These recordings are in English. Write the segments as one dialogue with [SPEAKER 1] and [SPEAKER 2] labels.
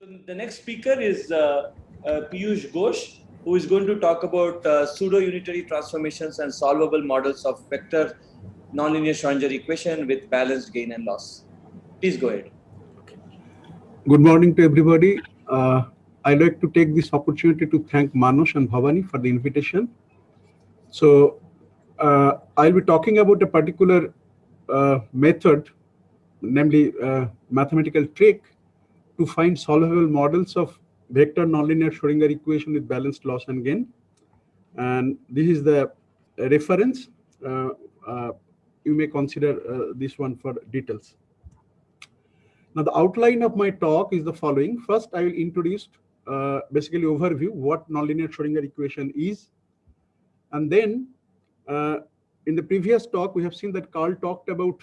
[SPEAKER 1] So the next speaker is Pijush Ghosh, who is going to talk about pseudo-unitary transformations and solvable models of vector nonlinear Schrödinger equation with balanced gain and loss. Please go ahead.
[SPEAKER 2] Good morning to everybody. I'd like to take this opportunity to thank Manush and Bhabani for the invitation. So I'll be talking about a particular method, namely mathematical trick to find solvable models of vector nonlinear Schrödinger equation with balanced loss and gain. And this is the reference. Uh, uh, you may consider this one for details. Now, the outline of my talk is the following. First, I will introduce basically overview what nonlinear Schrödinger equation is. And then uh, in the previous talk, we have seen that Carl talked about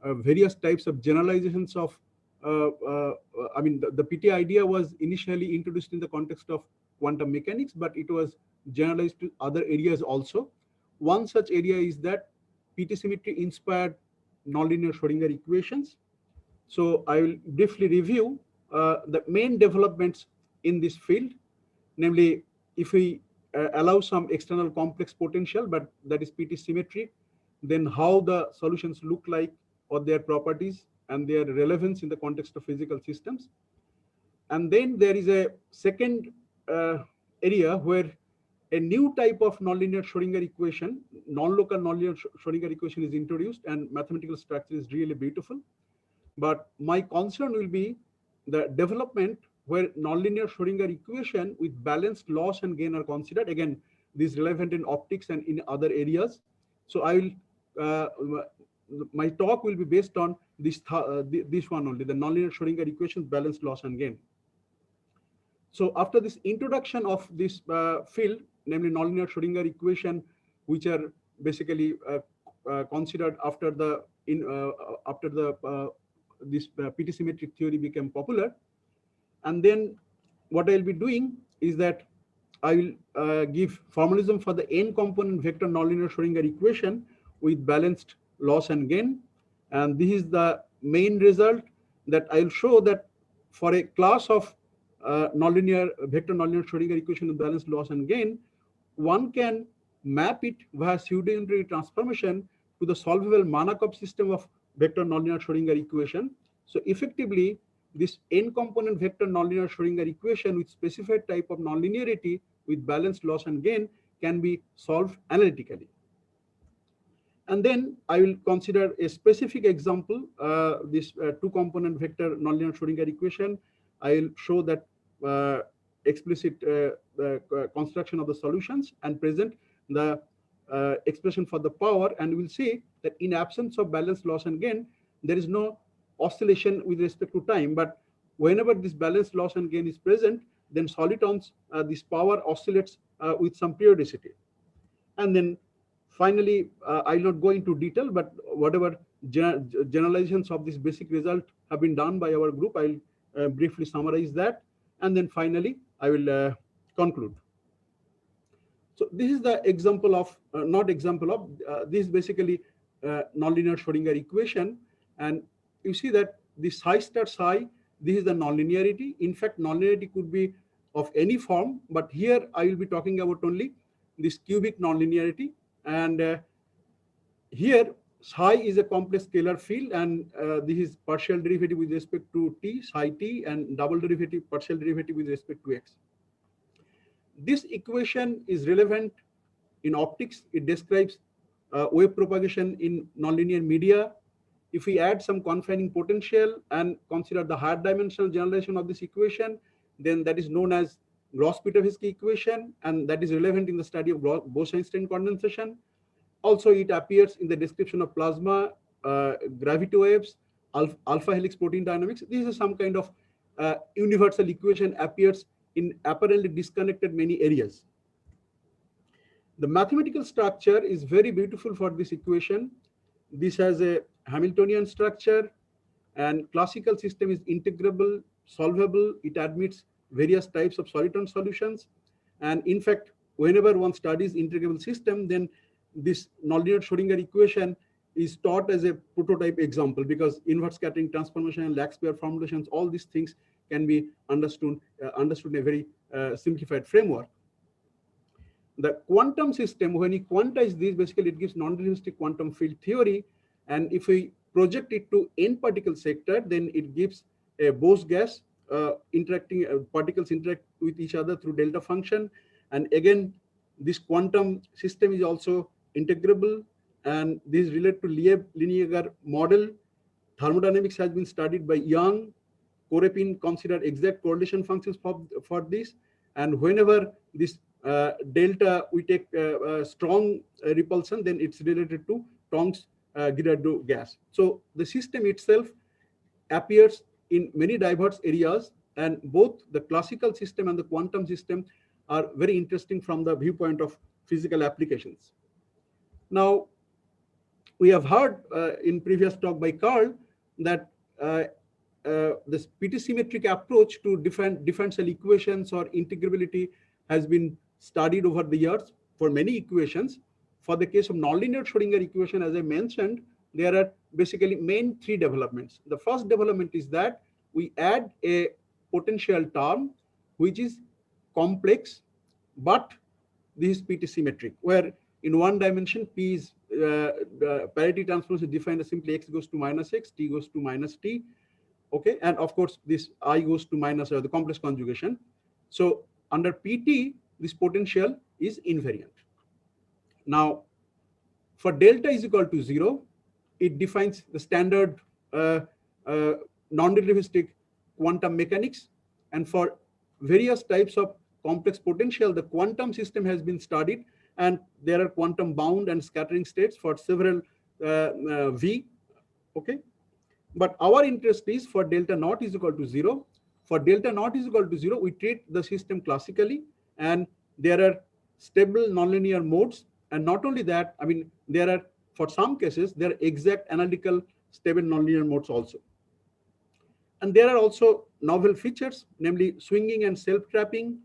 [SPEAKER 2] various types of generalizations of, the PT idea was initially introduced in the context of quantum mechanics, but it was generalized to other areas also. One such area is that PT symmetry inspired nonlinear Schrödinger equations. So I will briefly review the main developments in this field, namely if we allow some external complex potential, but that is PT symmetry, then how the solutions look like or their properties and their relevance in the context of physical systems. And then there is a second area where a new type of nonlinear Schrödinger equation, non-local nonlinear Schrödinger equation is introduced, and mathematical structure is really beautiful. But my concern will be the development where nonlinear Schrödinger equation with balanced loss and gain are considered. Again, this is relevant in optics and in other areas. So I will, my talk will be based on this one only, the nonlinear Schrödinger equations, balanced loss and gain. So after this introduction of this field, namely nonlinear Schrödinger equation, which are basically considered after the this PT symmetric theory became popular. And then what I'll be doing is that I will give formalism for the n component vector nonlinear Schrödinger equation with balanced loss and gain. And this is the main result that I'll show that for a class of nonlinear vector nonlinear Schrödinger equation with balanced loss and gain, one can map it via pseudo-unitary transformation to the solvable Markov system of vector nonlinear Schrödinger equation. So effectively, this n component vector nonlinear Schrödinger equation with specified type of nonlinearity with balanced loss and gain can be solved analytically. And then I will consider a specific example, this two component vector nonlinear Schrödinger equation. I will show that explicit construction of the solutions and present the expression for the power, and we'll see that in absence of balanced loss and gain, there is no oscillation with respect to time. But whenever this balanced loss and gain is present, then solitons, this power oscillates with some periodicity. And then finally, I'll not go into detail, but whatever generalizations of this basic result have been done by our group, I'll briefly summarize that. And then finally, I will conclude. So this is the example of, this is basically nonlinear Schrödinger equation. And you see that the psi star psi, this is the nonlinearity. In fact, nonlinearity could be of any form, but here I will be talking about only this cubic nonlinearity. And here psi is a complex scalar field, and this is partial derivative with respect to t, psi t, and double derivative, partial derivative with respect to x. This equation is relevant in optics. It describes wave propagation in nonlinear media. If we add some confining potential and consider the higher dimensional generalization of this equation, then that is known as Gauss-Pitaevsky equation, and that is relevant in the study of Bose-Einstein condensation. Also, it appears in the description of plasma, gravity waves, alpha helix protein dynamics. This is some kind of universal equation, appears in apparently disconnected many areas. The mathematical structure is very beautiful for this equation. This has a Hamiltonian structure, and classical system is integrable, solvable. It admits various types of Soliton solutions. And in fact, whenever one studies integrable system, then this nonlinear Schrödinger equation is taught as a prototype example, because inverse scattering transformation and Lax pair formulations, all these things can be understood in a very simplified framework. The quantum system, when you quantize this, basically it gives non-relativistic quantum field theory. And if we project it to n particle sector, then it gives a Bose gas particles interact with each other through delta function. And again, this quantum system is also integrable, and this is related to Linear model. Thermodynamics has been studied by Young. Korepin considered exact correlation functions for this. And whenever this delta, we take strong repulsion, then it's related to Tonks-Girardeau gas. So the system itself appears in many diverse areas, and both the classical system and the quantum system are very interesting from the viewpoint of physical applications. Now, we have heard in previous talk by Carl that this PT symmetric approach to differential equations or integrability has been studied over the years for many equations. For the case of nonlinear Schrödinger equation, as I mentioned, there are basically main three developments. The first development is that we add a potential term which is complex, but this is PT symmetric, where in one dimension P is parity transformation is defined as simply x goes to minus x, t goes to minus t. Okay, and of course this I goes to minus the complex conjugation. So under PT, this potential is invariant. Now, for delta is equal to 0, it defines the standard non-relativistic quantum mechanics. And for various types of complex potential, the quantum system has been studied, and there are quantum bound and scattering states for several V. Okay, but our interest is for delta naught is equal to 0. For delta naught is equal to 0, we treat the system classically, and there are stable nonlinear modes. And not only that, I mean, there are, for some cases, there are exact analytical stable nonlinear modes also. And there are also novel features, namely swinging and self-trapping,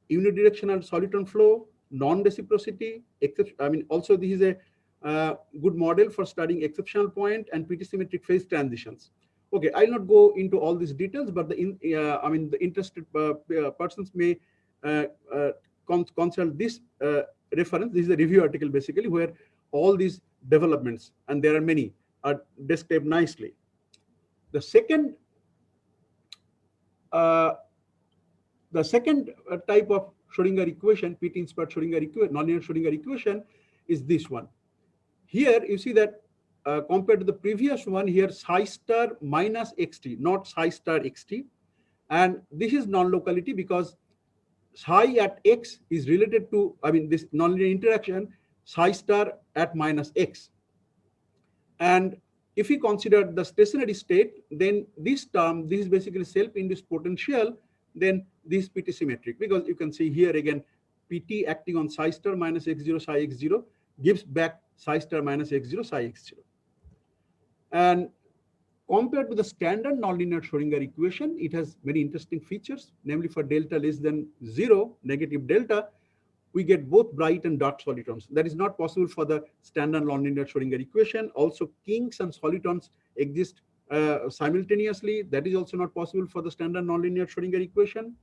[SPEAKER 2] unidirectional Soliton flow, non-reciprocity, I mean, also this is a good model for studying exceptional point and PT symmetric phase transitions. Okay, I'll not go into all these details, but the interested persons may consult this reference. This is a review article basically where all these developments, and there are many, are described nicely. The second type of Schrödinger equation, PT inspired Schrödinger equation, nonlinear Schrödinger equation, is this one. Here you see that compared to the previous one, here psi star minus xt, not psi star xt, and this is non-locality because psi at x is related to, I mean, this nonlinear interaction psi star at minus x. And if we consider the stationary state, then this term, this is basically self-induced potential, then this PT symmetric, because you can see here again, PT acting on psi star minus x0 psi x0 gives back psi star minus x0 psi x0. And compared to the standard nonlinear Schrödinger equation, it has many interesting features, namely for delta less than 0, negative delta, we get both bright and dark solitons. That is not possible for the standard nonlinear Schrödinger equation. Also, kinks and solitons exist simultaneously. That is also not possible for the standard nonlinear Schrödinger equation.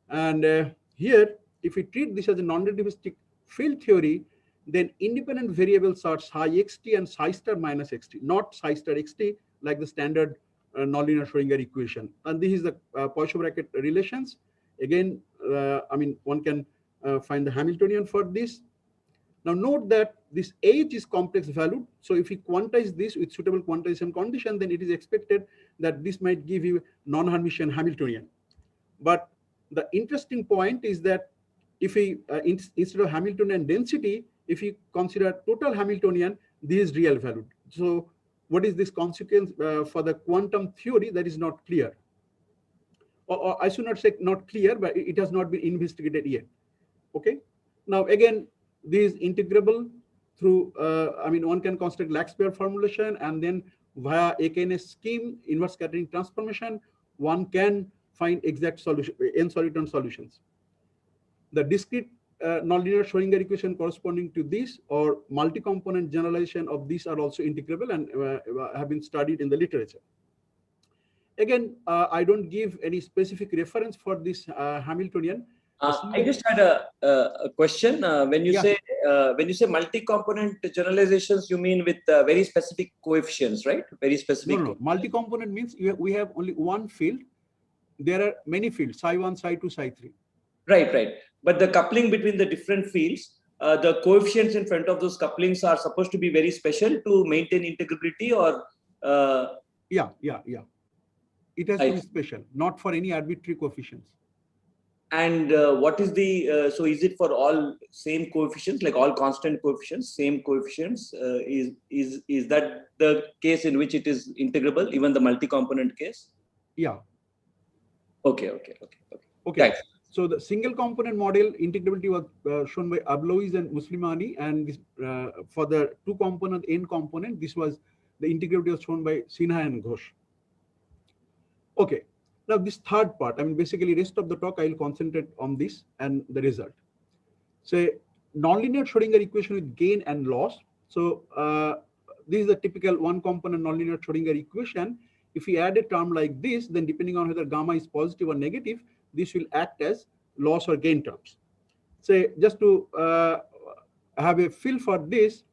[SPEAKER 2] And here, if we treat this as a non-relativistic field theory, then independent variables are psi xt and psi star minus xt, not psi star xt like the standard nonlinear Schrödinger equation. And this is the Poisson bracket relations. Again, I mean, one can find the Hamiltonian for this. Now note that this H is complex valued. So if we quantize this with suitable quantization condition, then it is expected that this might give you non-Hermitian Hamiltonian. But the interesting point is that if we, instead of Hamiltonian density, if you consider total Hamiltonian, this is real valued. So what is this consequence for the quantum theory? That is not clear. Or I should not say not clear, but it has not been investigated yet. Okay. Now again, this is integrable through, I mean, one can construct Lax-Baer formulation, and then via AKNS scheme, inverse scattering transformation, one can find exact solution, n-soliton solutions. The discrete nonlinear Schrödinger equation corresponding to this or multi-component generalization of these are also integrable and have been studied in the literature. Again, I don't give any specific reference for this Hamiltonian.
[SPEAKER 1] I just had a question. When you
[SPEAKER 2] Yeah.
[SPEAKER 1] say multi-component generalizations, you mean with very specific coefficients, right? Very specific.
[SPEAKER 2] No. Multi-component means we have only one field. There are many fields: psi1, psi2, psi3.
[SPEAKER 1] Right. But the coupling between the different fields, the coefficients in front of those couplings are supposed to be very special to maintain integrability, or
[SPEAKER 2] Yeah. It has to be special, not for any arbitrary coefficients.
[SPEAKER 1] And what is the so is it for all same coefficients, like all constant coefficients, same coefficients? Is that the case in which it is integrable, even the multi-component case?
[SPEAKER 2] Yeah.
[SPEAKER 1] Okay.
[SPEAKER 2] Thanks. So the single component model integrability was shown by Ablois and Muslimani, and this, for the two component n component, this was the integrability was shown by Sinha and Ghosh. Okay. Now this third part, basically rest of the talk I will concentrate on this and the result. So nonlinear Schrodinger equation with gain and loss. So this is the typical one component nonlinear Schrodinger equation. If we add a term like this, then depending on whether gamma is positive or negative, this will act as loss or gain terms. So just to have a feel for this,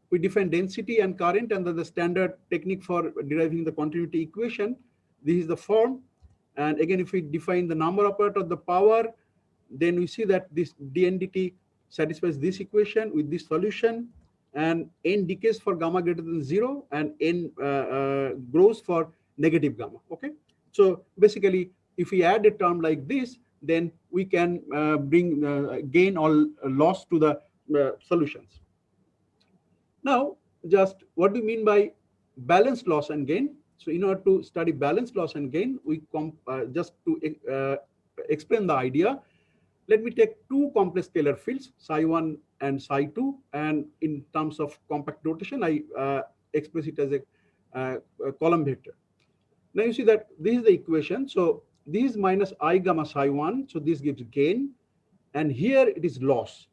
[SPEAKER 2] we define density and current under the standard technique for deriving the continuity equation. This is the form. And again, if we define the number operator of the power, then we see that this dndt satisfies this equation with this solution, and n decays for gamma greater than 0, and n grows for negative gamma. Okay. So basically, if we add a term like this, then we can bring gain or loss to the solutions. Now, just what do you mean by balanced loss and gain? So in order to study balanced loss and gain, we just to explain the idea, let me take two complex scalar fields, psi1 and psi2, and in terms of compact notation, I express it as a column vector. Now you see that this is the equation. So this is minus I gamma psi1, so this gives gain, and here it is loss,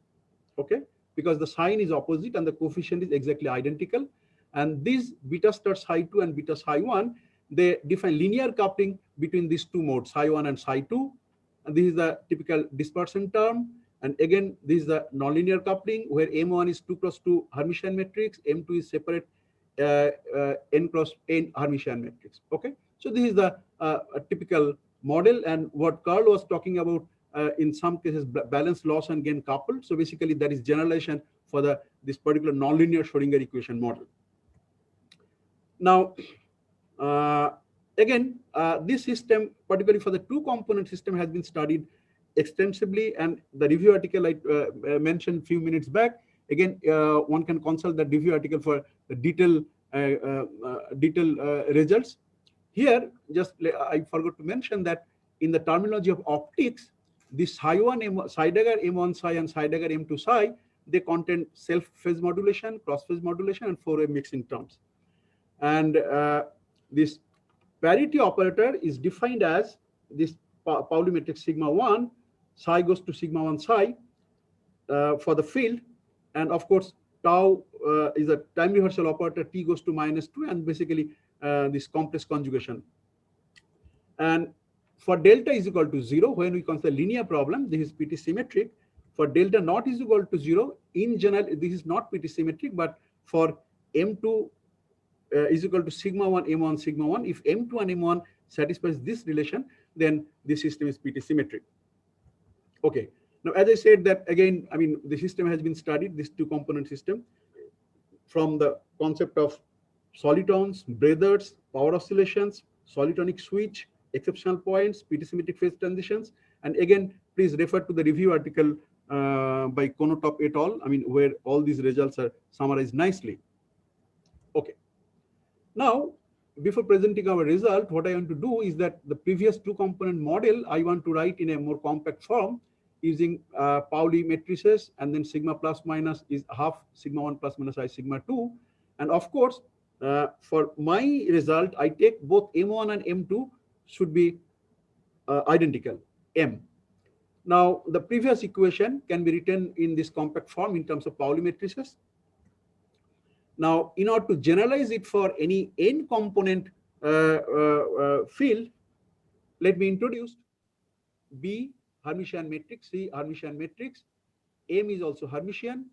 [SPEAKER 2] okay? Because the sign is opposite and the coefficient is exactly identical. And these beta star psi2 and beta psi1, they define linear coupling between these two modes, psi1 and psi2. And this is the typical dispersion term. And again, this is the nonlinear coupling where M1 is 2 cross 2 Hermitian matrix, M2 is separate n cross n Hermitian matrix. Okay, so this is the typical model, and what Carl was talking about in some cases balance loss and gain coupled. So basically, that is generalization for this particular nonlinear Schrodinger equation model. Now, again, this system, particularly for the two-component system, has been studied extensively, and the review article I mentioned a few minutes back, again, one can consult the review article for the detailed results. Here, just I forgot to mention that in the terminology of optics, this psi1, psi dagger M1 psi and psi dagger M2 psi, they contain self-phase modulation, cross-phase modulation, and four-way mixing terms. And this parity operator is defined as this Pauli matrix sigma 1, psi goes to sigma 1 psi for the field. And of course, tau is a time reversal operator, t goes to -2, and basically this complex conjugation. And for delta is equal to 0, when we consider linear problem, this is PT symmetric. For delta not is equal to 0, in general, this is not PT symmetric, but for M2 is equal to sigma 1 M1 sigma 1. If M2 and M1 satisfies this relation, then this system is PT symmetric. Okay. Now, as I said that again, the system has been studied, this two-component system, from the concept of solitons, breathers, power oscillations, solitonic switch, exceptional points, PT symmetric phase transitions. And again, please refer to the review article by Konotop et al., where all these results are summarized nicely. Okay. Now, before presenting our result, what I want to do is that the previous two-component model, I want to write in a more compact form using Pauli matrices, and then sigma plus minus is half sigma 1 plus minus I sigma 2. And of course, for my result, I take both M1 and M2 should be identical, M. Now, the previous equation can be written in this compact form in terms of Pauli matrices. Now, in order to generalize it for any n component field, let me introduce B Hermitian matrix, C Hermitian matrix, M is also Hermitian,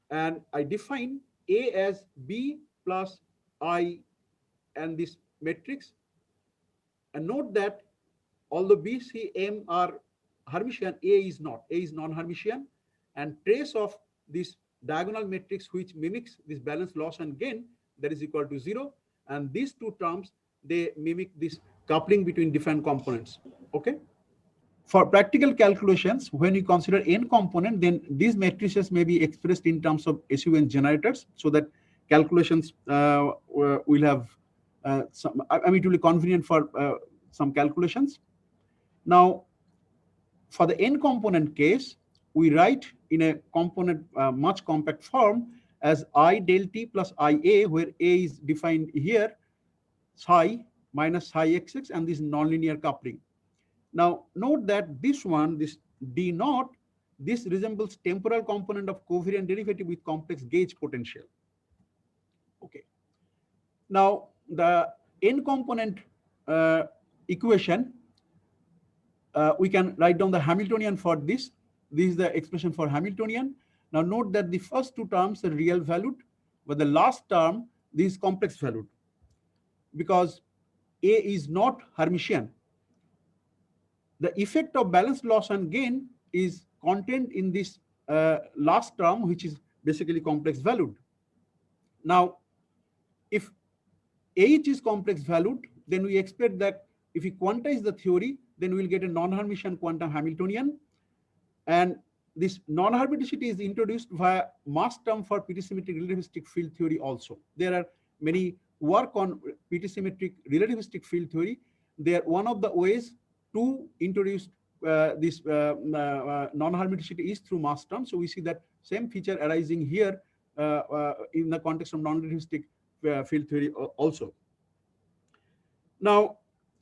[SPEAKER 2] and I define A as B plus I and this matrix. And note that although B, C, M are Hermitian, A is not. A is non-Hermitian, and trace of this diagonal matrix which mimics this balance loss and gain, that is equal to 0. And these two terms, they mimic this coupling between different components. Okay. For practical calculations, when you consider n component, then these matrices may be expressed in terms of SUN generators, so that calculations will have some. I mean, it will be convenient for some calculations. Now, for the n component case, we write in a component much compact form as I del t plus IA, where A is defined here, psi minus psi xx, and this nonlinear coupling. Now, note that this one, this d naught, this resembles temporal component of covariant derivative with complex gauge potential. Okay. Now, the n component equation, we can write down the Hamiltonian for this. This is the expression for Hamiltonian. Now, note that the first two terms are real valued, but the last term, this is complex valued, because A is not Hermitian. The effect of balance loss and gain is contained in this last term, which is basically complex valued. Now, if H is complex valued, then we expect that if we quantize the theory, then we'll get a non-Hermitian quantum Hamiltonian. And this non-hermiticity is introduced via mass term for P-symmetric relativistic field theory also. There are many work on P-symmetric relativistic field theory. They are one of the ways to introduce this non-hermiticity is through mass term. So we see that same feature arising here in the context of non-relativistic field theory also. Now,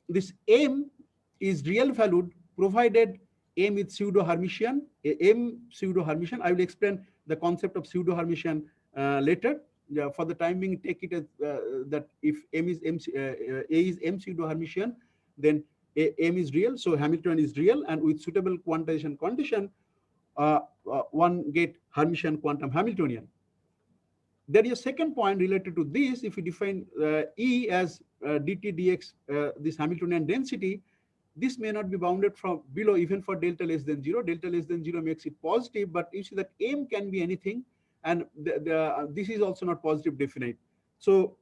[SPEAKER 2] this M is real valued provided M is pseudo-Hermitian, M pseudo-Hermitian. I will explain the concept of pseudo-Hermitian later. For the time being, take it as that if M is A is M pseudo-Hermitian, then M is real, so Hamiltonian is real, and with suitable quantization condition, one get Hermitian quantum Hamiltonian. There is a second point related to this. If we define E as dt dx, this Hamiltonian density, this may not be bounded from below even for delta less than 0. Delta less than 0 makes it positive, but you see that M can be anything, and this is also not positive definite. So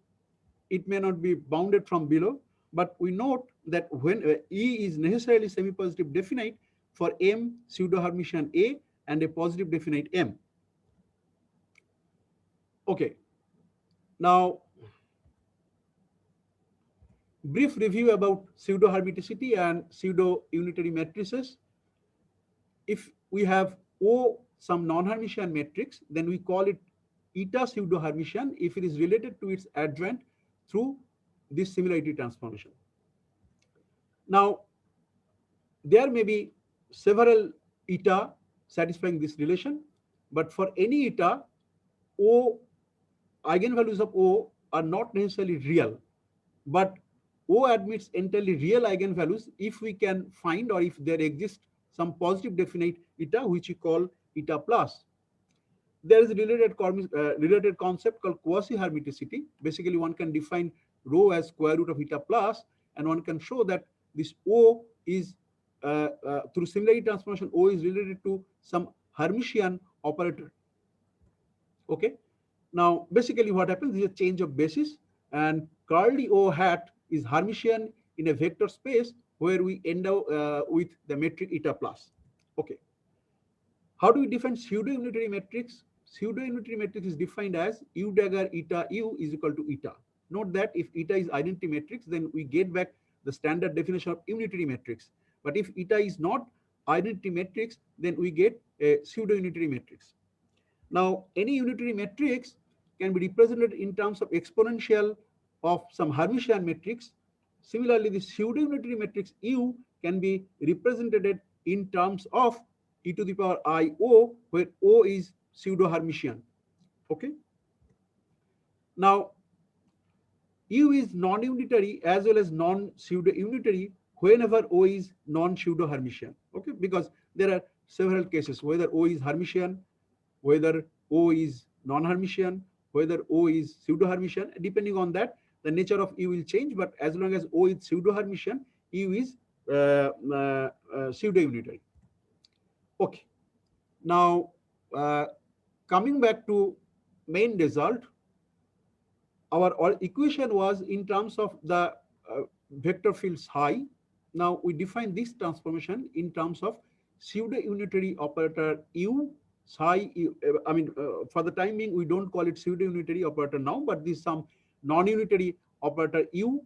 [SPEAKER 2] it may not be bounded from below, but we note that when E is necessarily semi-positive definite for M pseudo-Hermitian A and a positive definite M. Okay. Now, brief review about pseudo-hermiticity and pseudo-unitary matrices. If we have O some non-Hermitian matrix, then we call it eta pseudo-Hermitian if it is related to its adjoint through this similarity transformation. Now, there may be several eta satisfying this relation, but for any eta, O eigenvalues of O are not necessarily real, but O admits entirely real eigenvalues if we can find or if there exists some positive definite eta, which we call eta plus. There is a related concept called quasi-hermiticity. Basically, one can define rho as square root of eta plus, and one can show that this O is, through similarity transformation, O is related to some Hermitian operator. Okay. Now, basically what happens is a change of basis, and curly O hat is Hermitian in a vector space where we end up with the metric eta plus. Okay. How do we define pseudo-unitary matrix? Pseudo-unitary matrix is defined as U dagger eta U is equal to eta. Note that if eta is identity matrix, then we get back the standard definition of unitary matrix. But if eta is not identity matrix, then we get a pseudo-unitary matrix. Now, any unitary matrix can be represented in terms of exponential of some Hermitian matrix. Similarly, the pseudo-unitary matrix U can be represented in terms of e to the power I O, where O is pseudo-Hermitian. Okay. Now, U is non-unitary as well as non-pseudo-unitary whenever O is non-pseudo-Hermitian. Okay, because there are several cases whether O is Hermitian, whether O is non-Hermitian, whether O is pseudo-Hermitian. Depending on that, the nature of U will change. But as long as O is pseudo-Hermitian, U is pseudo-unitary. Okay. Now, coming back to main result, our equation was in terms of the vector fields psi. Now we define this transformation in terms of pseudo-unitary operator U psi. For the time being, we don't call it pseudo-unitary operator now, but this some non-unitary operator U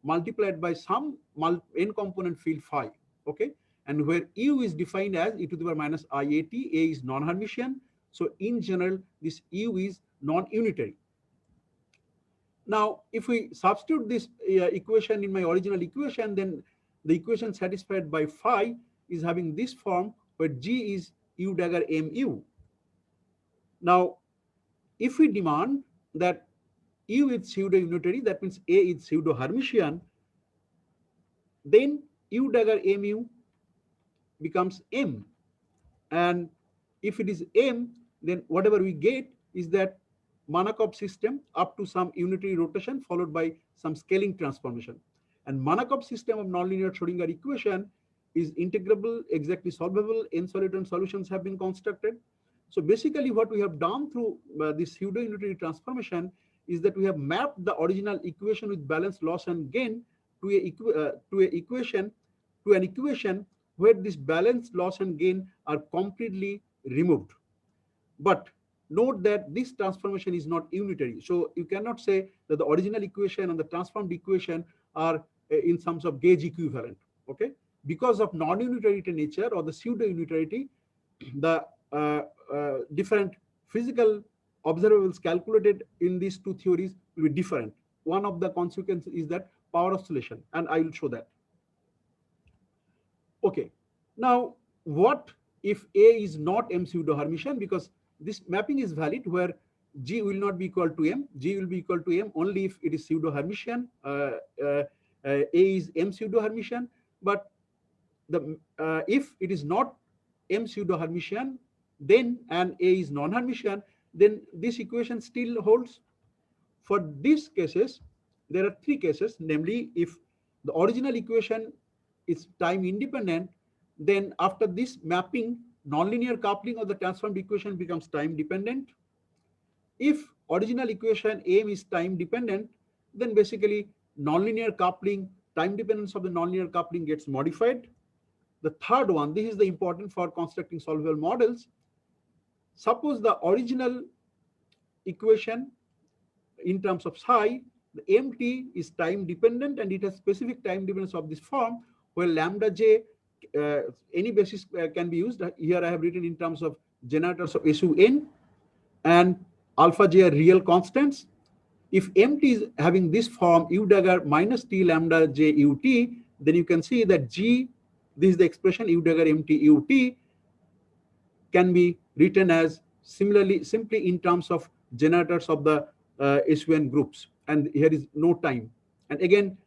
[SPEAKER 2] multiplied by some n component field phi. Okay, and where U is defined as e to the power minus iat, A is non-Hermitian. So in general, this U is non-unitary. Now, if we substitute this equation in my original equation, then the equation satisfied by phi is having this form where G is U dagger mu. Now, if we demand that U is pseudo-unitary, that means A is pseudo-Hermitian, then U dagger mu becomes M. And if it is M, then whatever we get is that Markov system up to some unitary rotation followed by some scaling transformation. And Markov system of nonlinear Schrodinger equation is integrable, exactly solvable. N-Soliton solutions have been constructed. So basically what we have done through this pseudo-unitary transformation is that we have mapped the original equation with balance, loss and gain to an equation where this balance, loss and gain are completely removed. But note that this transformation is not unitary. So you cannot say that the original equation and the transformed equation are in terms of gauge equivalent. Okay, because of non-unitarity nature or the pseudo-unitarity, the different physical observables calculated in these two theories will be different. One of the consequences is that power oscillation, and I will show that. Okay, now what if A is not M pseudo-Hermitian? Because this mapping is valid where G will not be equal to M. G will be equal to M only if it is pseudo-Hermitian. A is M pseudo-Hermitian. But if it is not M pseudo-Hermitian, then and A is non-Hermitian, then this equation still holds. For these cases, there are three cases, namely if the original equation is time independent, then after this mapping, nonlinear coupling of the transformed equation becomes time dependent. If original equation M is time dependent, then basically nonlinear coupling, time dependence of the nonlinear coupling gets modified. The third one, this is the important for constructing solvable models. Suppose the original equation in terms of psi, the MT is time dependent and it has specific time dependence of this form where lambda j, any basis can be used. Here I have written in terms of generators of SUN and alpha j are real constants. If MT is having this form U dagger minus T lambda j UT, then you can see that G, this is the expression U dagger MT UT, can be written as similarly simply in terms of generators of the SUN groups, and here is no time. And again,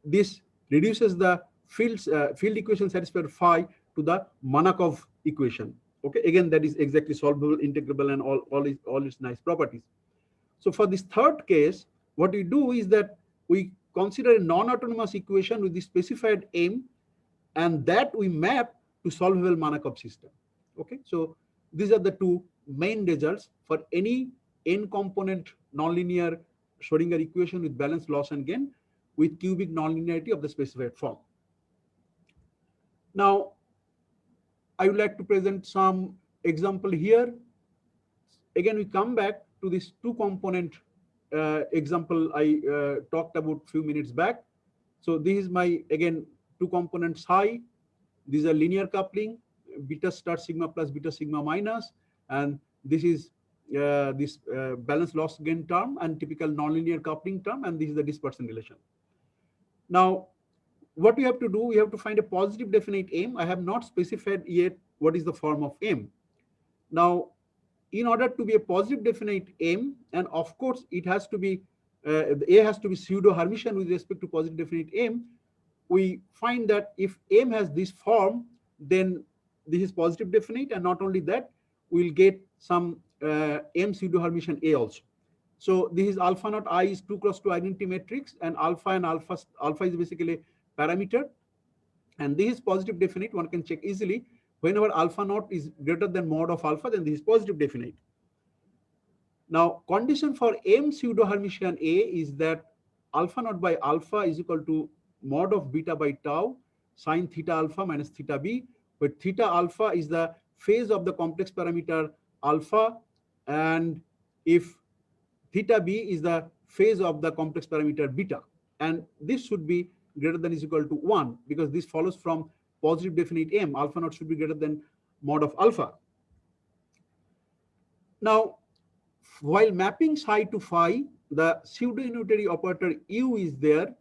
[SPEAKER 2] this reduces the field equation satisfied phi to the Markov equation. Okay, again that is exactly solvable, integrable, and all its nice properties. So for this third case, what we do is that we consider a non-autonomous equation with the specified M, and that we map to solvable Markov system. Okay, so these are the two main results for any n-component nonlinear Schrodinger equation with balance, loss, and gain with cubic nonlinearity of the specified form. Now, I would like to present some example here. Again, we come back to this two-component example I talked about a few minutes back. So this is my, again, two-component psi. These are linear coupling, beta star sigma plus beta sigma minus, and this is this balance loss gain term and typical nonlinear coupling term, and this is the dispersion relation. Now, what we have to do, we have to find a positive definite M. I have not specified yet what is the form of M. Now, in order to be a positive definite M, and of course it has to be A has to be pseudo-Hermitian with respect to positive definite M, we find that if M has this form, then this is positive definite, and not only that, we'll get some M pseudo-Hermitian A also. So this is alpha naught I is 2 cross 2 identity matrix, and alpha is basically a parameter, and this is positive definite. One can check easily. Whenever alpha naught is greater than mod of alpha, then this is positive definite. Now, condition for M pseudo-Hermitian A is that alpha naught by alpha is equal to mod of beta by tau sine theta alpha minus theta b, where theta alpha is the phase of the complex parameter alpha, and if theta b is the phase of the complex parameter beta. And this should be greater than is equal to 1, because this follows from positive definite M. Alpha naught should be greater than mod of alpha. Now, while mapping psi to phi, the pseudo-unitary operator U is there,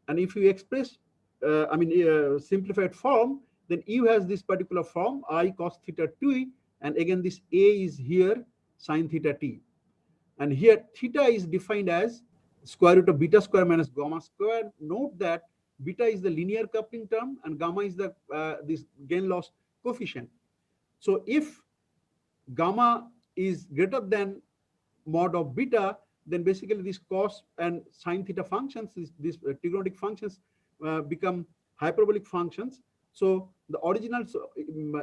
[SPEAKER 2] and if you express, simplified form, then U has this particular form, I cos theta t, and again this A is here, sine theta t. And here theta is defined as square root of beta square minus gamma square. Note that beta is the linear coupling term and gamma is the this gain loss coefficient. So if gamma is greater than mod of beta, then basically this cos and sine theta functions, these trigonometric functions become hyperbolic functions. So the original,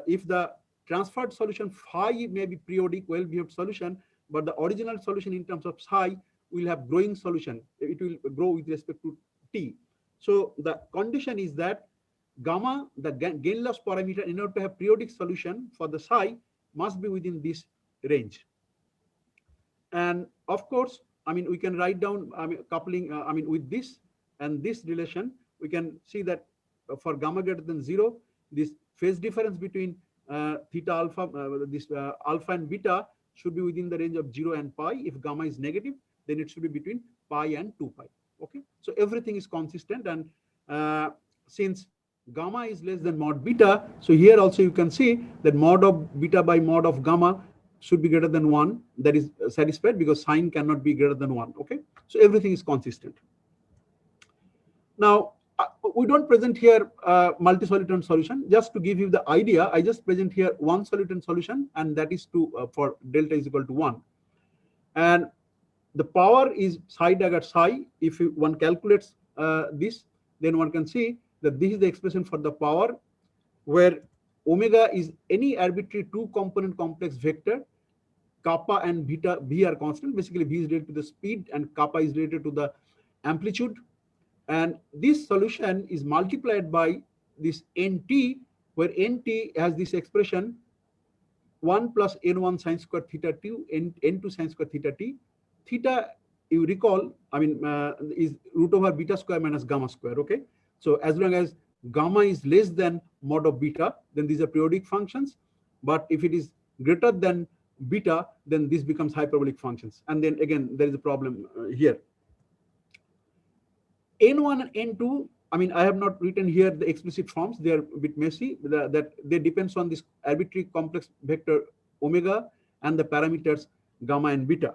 [SPEAKER 2] if the transferred solution phi may be periodic, well-behaved solution, but the original solution in terms of psi will have growing solution. It will grow with respect to t. So the condition is that gamma, the gain loss parameter, in order to have periodic solution for the psi, must be within this range. And of course, we can write down coupling with this and this relation. We can see that for gamma greater than 0, this phase difference between theta alpha, alpha and beta should be within the range of 0 and pi. If gamma is negative, then it should be between pi and 2 pi. Okay, so everything is consistent, and since gamma is less than mod beta, so here also you can see that mod of beta by mod of gamma should be greater than 1. That is satisfied because sine cannot be greater than 1. Okay, so everything is consistent. Now, we don't present here multi-Soliton solution. Just to give you the idea, I just present here one Soliton solution, and that is for delta is equal to 1. And the power is psi dagger psi. If one calculates this, then one can see that this is the expression for the power, where omega is any arbitrary two-component complex vector. Kappa and beta, V are constant. Basically, V is related to the speed and kappa is related to the amplitude. And this solution is multiplied by this nt, where nt has this expression 1 plus n1 sine square theta t, n2 sine square theta t. Theta, you recall, is root over beta square minus gamma square. Okay, so as long as gamma is less than mod of beta, then these are periodic functions. But if it is greater than beta, then this becomes hyperbolic functions. And then again, there is a problem here. N1 and N2, I have not written here the explicit forms. They are a bit messy. That they depends on this arbitrary complex vector omega and the parameters gamma and beta.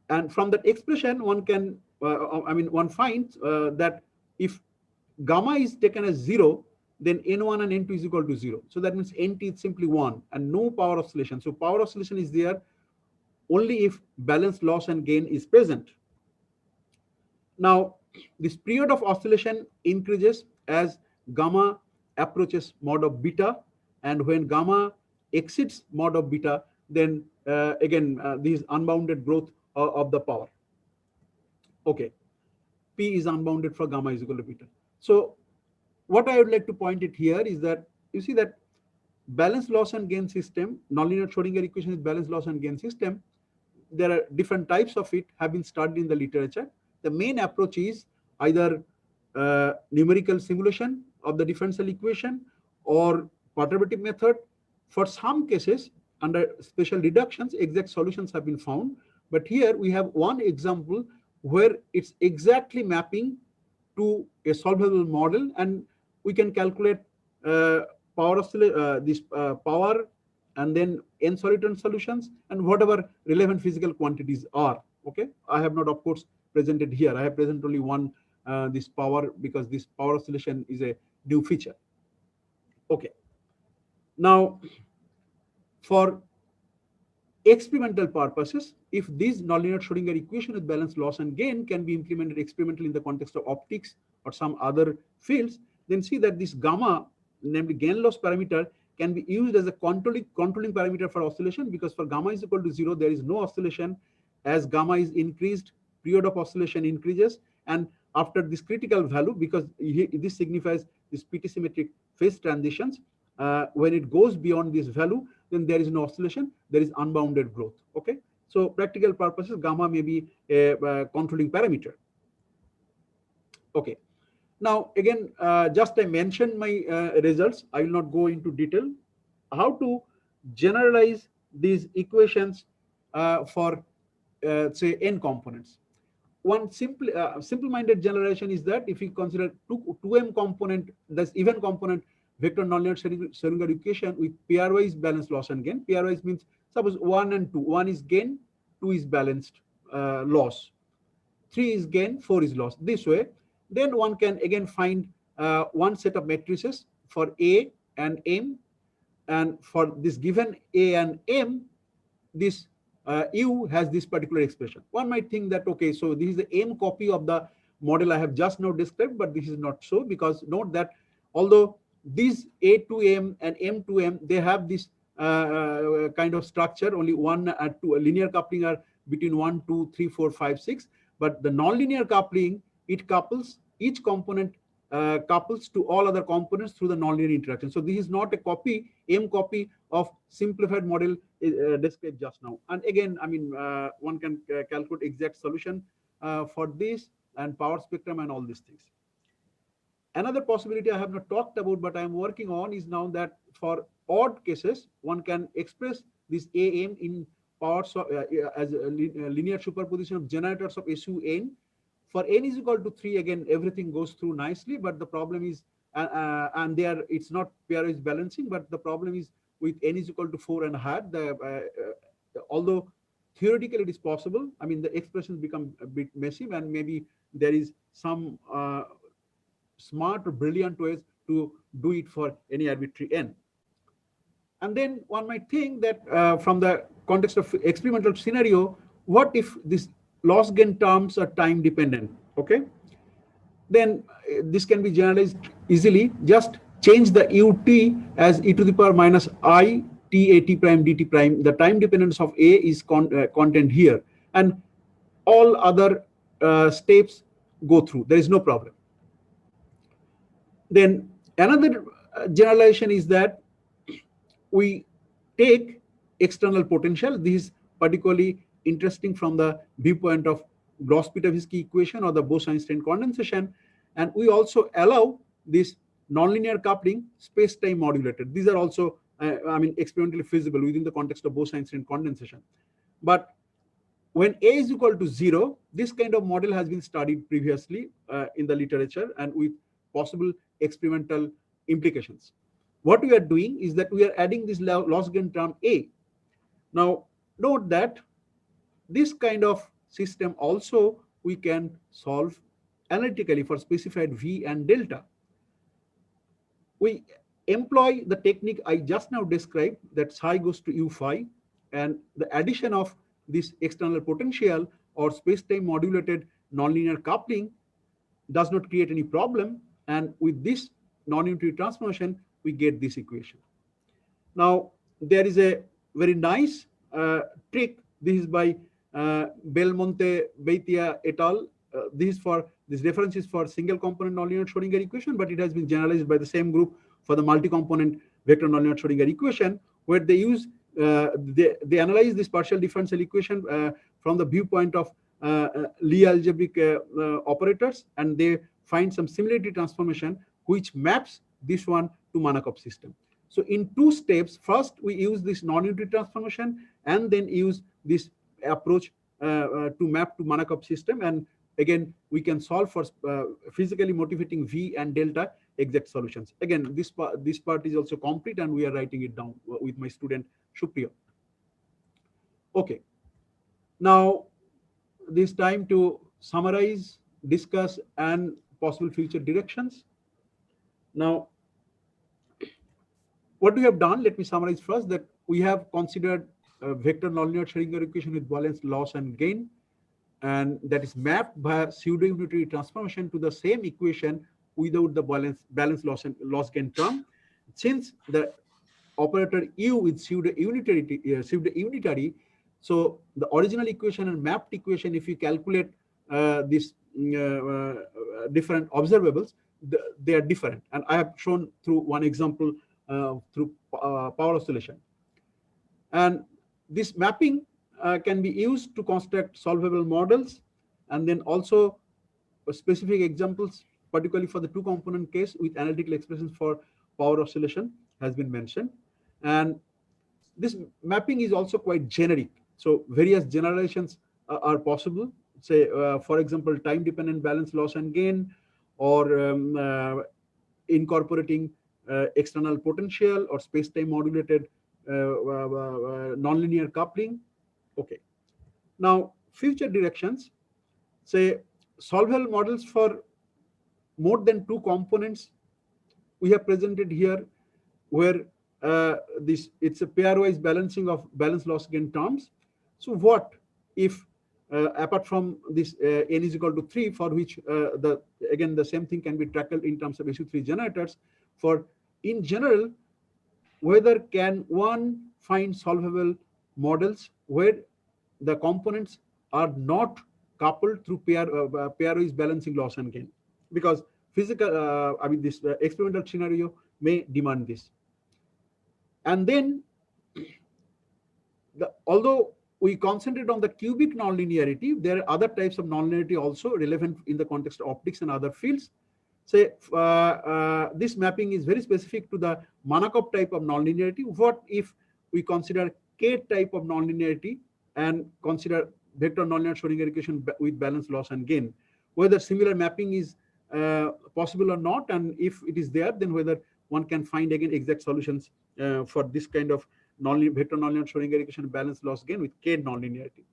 [SPEAKER 2] And from that expression, one can, one finds that if gamma is taken as 0, then N1 and N2 is equal to 0. So that means NT is simply 1 and no power oscillation. So power oscillation is there only if balance, loss, and gain is present. Now, this period of oscillation increases as gamma approaches mod of beta, and when gamma exceeds mod of beta, then this is unbounded growth of the power. Okay, P is unbounded for gamma is equal to beta. So what I would like to point it here is that you see that balance, loss, and gain system, nonlinear Schrodinger equation is balance, loss, and gain system. There are different types of it have been studied in the literature. The main approach is either numerical simulation of the differential equation or perturbative method. For some cases, under special reductions, exact solutions have been found. But here we have one example where it's exactly mapping to a solvable model, and we can calculate power and then n Soliton solutions, and whatever relevant physical quantities are. Okay, I have not, of course, presented here. I have presented only one, this power, because this power oscillation is a new feature. Okay, now for experimental purposes, if this nonlinear Schrodinger equation with balanced loss and gain can be implemented experimentally in the context of optics or some other fields, then see that this gamma, namely gain loss parameter, can be used as a controlling parameter for oscillation, because for gamma is equal to 0, there is no oscillation. As gamma is increased, period of oscillation increases, and after this critical value, because this signifies this PT symmetric phase transitions, when it goes beyond this value, then there is no oscillation, there is unbounded growth. Okay, so practical purposes, gamma may be a controlling parameter. Okay, now again, just I mentioned my results. I will not go into detail. How to generalize these equations for say n components. One simple-minded generalization is that if we consider 2m component, that's even component vector nonlinear Schrodinger equation with pairwise balanced loss and gain. Pairwise means suppose 1 and 2. 1 is gain, 2 is balanced loss. 3 is gain, 4 is loss. This way, then one can again find one set of matrices for A and M, and for this given A and M, this U has this particular expression. One might think that, okay, so this is the M copy of the model I have just now described, but this is not so, because note that although these A to M and M to M, they have this kind of structure, only 1 and 2 linear coupling are between 1, 2, 3, 4, 5, 6, but the nonlinear coupling, it couples each component couples to all other components through the nonlinear interaction. So this is not a copy, M copy of simplified model described just now. And again, I mean, one can calculate exact solution for this and power spectrum and all these things. Another possibility I have not talked about, but I am working on, is now that for odd cases, one can express this AM in powers of, as a linear superposition of generators of SUN. For n is equal to 3, again, everything goes through nicely, but the problem is, and there it's not pairwise balancing, but the problem is with n is equal to 4 and higher, although theoretically it is possible, I mean, the expressions become a bit messy, and maybe there is some smart or brilliant ways to do it for any arbitrary n. And then one might think that from the context of experimental scenario, what if this loss gain terms are time dependent? Okay, then this can be generalized easily. Just change the ut as e to the power minus I t a t prime dt prime. The time dependence of a is content here, and all other steps go through. There is no problem. Then another generalization is that we take external potential. This is particularly interesting from the viewpoint of Gauss-Pitavisky equation or the Bose-Einstein condensation, and we also allow this nonlinear coupling space-time modulated. These are also, I mean, experimentally feasible within the context of Bose-Einstein condensation. But when a is equal to 0, this kind of model has been studied previously in the literature and with possible experimental implications. What we are doing is that we are adding this loss gain term A. Now, note that this kind of system also we can solve analytically for specified V and delta. We employ the technique I just now described, that psi goes to U phi, and the addition of this external potential or space-time modulated nonlinear coupling does not create any problem, and with this non-unitary transformation we get this equation. Now there is a very nice trick. This is by Belmonte, Beitia et al. This reference is for single component nonlinear Schrodinger equation, but it has been generalized by the same group for the multi-component vector nonlinear Schrodinger equation, where they use they analyze this partial differential equation from the viewpoint of Lie algebraic operators, and they find some similarity transformation which maps this one to Markov system. So in 2 steps, first we use this non-unitary transformation and then use this approach to map to Markov system, and again, we can solve for physically motivating V and delta exact solutions. Again, this part is also complete, and we are writing it down with my student Supriya. Okay. Now, this time to summarize, discuss, and possible future directions. Now, what we have done, let me summarize first, that we have considered vector nonlinear Schrödinger equation with balance, loss, and gain, and that is mapped by pseudo-unitary transformation to the same equation without the balance loss gain term. Since the operator U is pseudo-unitary, so the original equation and mapped equation, if you calculate these different observables, they are different. And I have shown through one example through power oscillation. And this mapping can be used to construct solvable models, and then also specific examples, particularly for the two component case with analytical expressions for power oscillation has been mentioned. And this mapping is also quite generic. So various generalizations are possible. Say, for example, time dependent balance, loss and gain, or incorporating external potential, or space-time modulated nonlinear coupling. Okay. Now, future directions, say solvable models for more than two components we have presented here, where it's a pairwise balancing of balance loss gain terms. So what if apart from this n is equal to 3, for which again the same thing can be tackled in terms of SU3 generators, for in general, whether can one find solvable models where the components are not coupled through pairwise balancing loss and gain, because physical this experimental scenario may demand this. And then although we concentrate on the cubic nonlinearity, there are other types of nonlinearity also relevant in the context of optics and other fields. Say this mapping is very specific to the Markov type of nonlinearity. What if we consider K type of nonlinearity and consider vector nonlinear Schrödinger equation with balance, loss, and gain? Whether similar mapping is possible or not, and if it is there, then whether one can find again exact solutions for this kind of vector nonlinear Schrödinger equation balance, loss, gain with K nonlinearity.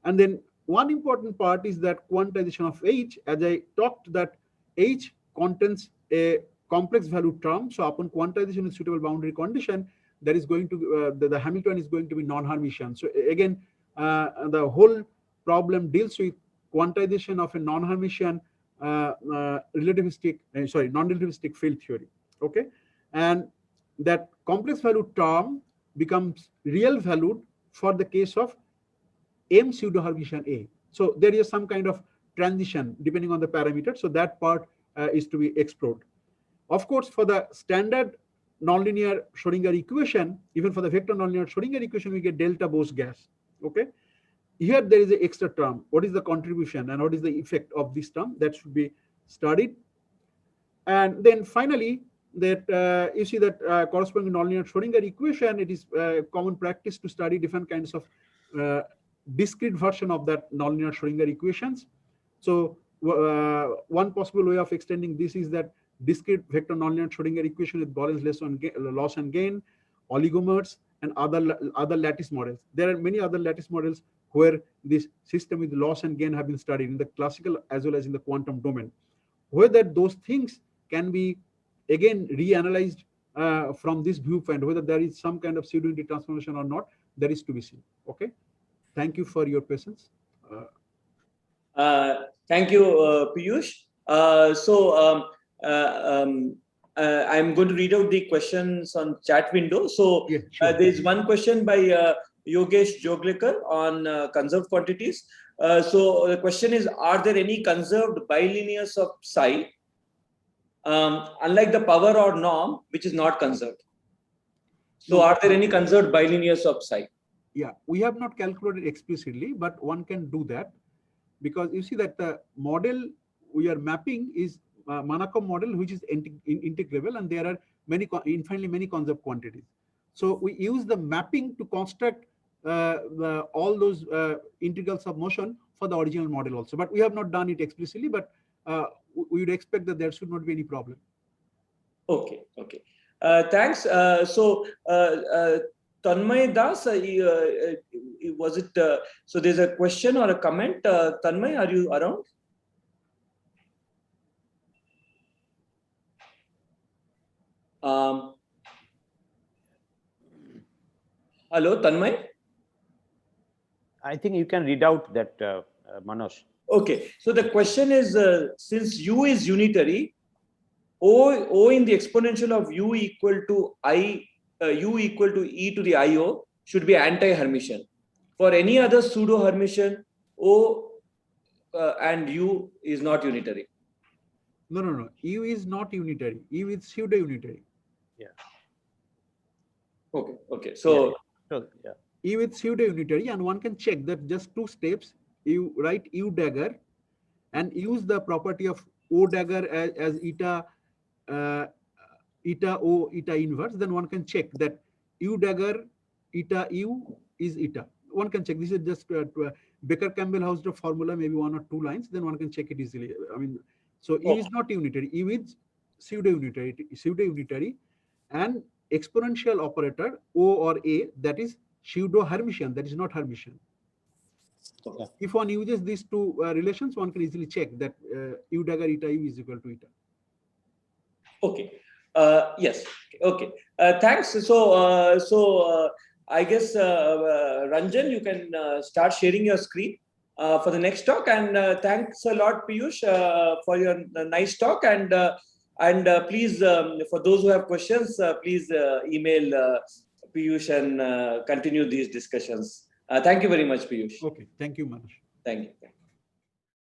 [SPEAKER 2] And then one important part is that quantization of H. As I talked, that H contains a complex value term. So upon quantization with suitable boundary condition, there is going to the Hamiltonian is going to be non-Hermitian. So again, the whole problem deals with quantization of a non-Hermitian non-relativistic field theory. Okay, and that complex value term becomes real valued for the case of M pseudo-Hermitian A. So there is some kind of transition depending on the parameter. So that part is to be explored. Of course, for the standard nonlinear Schrödinger equation, even for the vector nonlinear Schrödinger equation, we get delta Bose gas. Okay. Here there is an extra term. What is the contribution and what is the effect of this term? That should be studied. And then finally, that you see that corresponding nonlinear Schrödinger equation, it is common practice to study different kinds of discrete version of that nonlinear Schrödinger equations. So one possible way of extending this is that discrete vector nonlinear Schrödinger equation with balance, loss and gain, oligomers, and other lattice models. There are many other lattice models where this system with loss and gain have been studied in the classical as well as in the quantum domain. Whether those things can be again reanalyzed from this viewpoint, whether there is some kind of pseudo-unitary transformation or not, that is to be seen. Okay. Thank you for your patience.
[SPEAKER 1] Thank you, Pijush. I'm going to read out the questions on chat window. So
[SPEAKER 2] yeah, sure.
[SPEAKER 1] There is one question by Yogesh Joglekar on conserved quantities. So the question is, are there any conserved bilinears of psi, unlike the power or norm, which is not conserved? So are there any conserved bilinears of psi?
[SPEAKER 2] Yeah, we have not calculated explicitly, but one can do that, because you see that the model we are mapping is Markov model, which is integrable, and there are infinitely many conserved quantities. So we use the mapping to construct all those integrals of motion for the original model also. But we have not done it explicitly, but we would expect that there should not be any problem.
[SPEAKER 1] Okay, okay. Thanks. Tanmay Das, was it? So there's a question or a comment. Tanmay, are you around? Hello, Tanmay.
[SPEAKER 3] I think you can read out that, Manoj.
[SPEAKER 1] Okay. So the question is, since U is unitary, O in the exponential of U equal to U equal to e to the IO should be anti-Hermitian. For any other pseudo-Hermitian, O and U is not unitary.
[SPEAKER 2] No. U is not unitary. U is pseudo-unitary.
[SPEAKER 3] Yeah.
[SPEAKER 1] Okay. So,
[SPEAKER 3] yeah.
[SPEAKER 2] U is pseudo-unitary, and one can check that just 2 steps. You write U dagger and use the property of O dagger as eta O eta inverse. Then one can check that U dagger eta U is eta. One can check. This is just Baker-Campbell-Hausdorff formula, maybe 1 or 2 lines. Then one can check it easily. I mean, so U is not unitary. U is pseudo-unitary, and exponential operator O or A, that is pseudo-Hermitian, that is not Hermitian.
[SPEAKER 1] okay.
[SPEAKER 2] If one uses these 2 relations, one can easily check that U dagger eta U is equal to eta.
[SPEAKER 1] Okay. Yes. Okay. Thanks. So, I guess Ranjan, you can start sharing your screen for the next talk. And thanks a lot, Pijush, for your nice talk. And please, for those who have questions, please email Pijush and continue these discussions. Thank you very much, Pijush.
[SPEAKER 2] Okay. Thank you, Manoj.
[SPEAKER 1] Thank you.